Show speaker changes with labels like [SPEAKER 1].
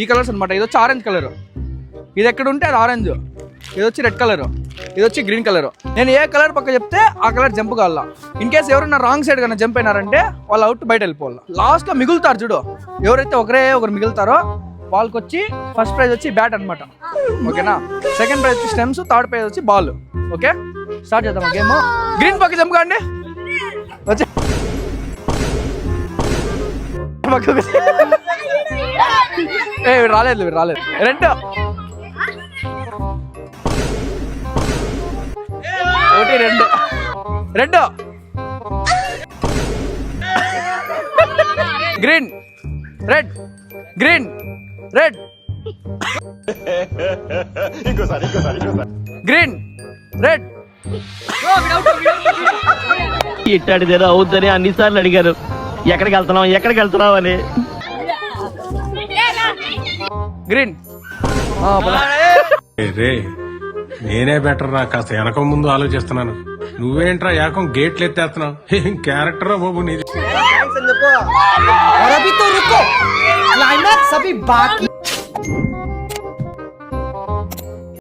[SPEAKER 1] ఈ కలర్స్ అనమాట. ఇది వచ్చి ఆరెంజ్ కలర్, ఇది ఎక్కడ ఉంటే అది ఆరెంజ్, ఇది వచ్చి రెడ్ కలర్, ఇది వచ్చి గ్రీన్ కలర్. నేను ఏ కలర్ పక్క చెప్తే ఆ కలర్ జంప్ కావాలా. ఇన్ కేసు ఎవరైనా రాంగ్ సైడ్ కన్నా జంప్ అయినారంటే వాళ్ళు అవుట్, బయట వెళ్ళిపోవాలి. లాస్ట్లో మిగులుతారు చూడు, ఎవరైతే ఒకరు మిగులుతారో వాళ్ళకి వచ్చి ఫస్ట్ ప్రైజ్ వచ్చి బ్యాట్ అనమాట. ఓకేనా, సెకండ్ ప్రైజ్ వచ్చి స్టెమ్స్, థర్డ్ ప్రైజ్ వచ్చి బాల్. ఓకే, స్టార్ట్ చేద్దాం గేమ్. గ్రీన్ పక్క జంప్ కాండి, వచ్చి రాలేదు రెడ్, ఒకటి red, green red, green red, green red.
[SPEAKER 2] ఇట్టాడిదేదో అవుద్దని అన్నిసార్లు అడిగారు, ఎక్కడికి వెళ్తున్నావు అని.
[SPEAKER 1] గ్రీన్.
[SPEAKER 3] రే నేనే బెటర్ రా, కాస్త వెనక ముందు ఆలోచిస్తున్నాను. నువ్వేంట్రా ఏకం గేట్లు ఎత్తేస్తున్నావు? ఏం క్యారెక్టర్ బాబు నీది.
[SPEAKER 4] और अभी तो रुको, क्लाइमैक्स अभी बाकी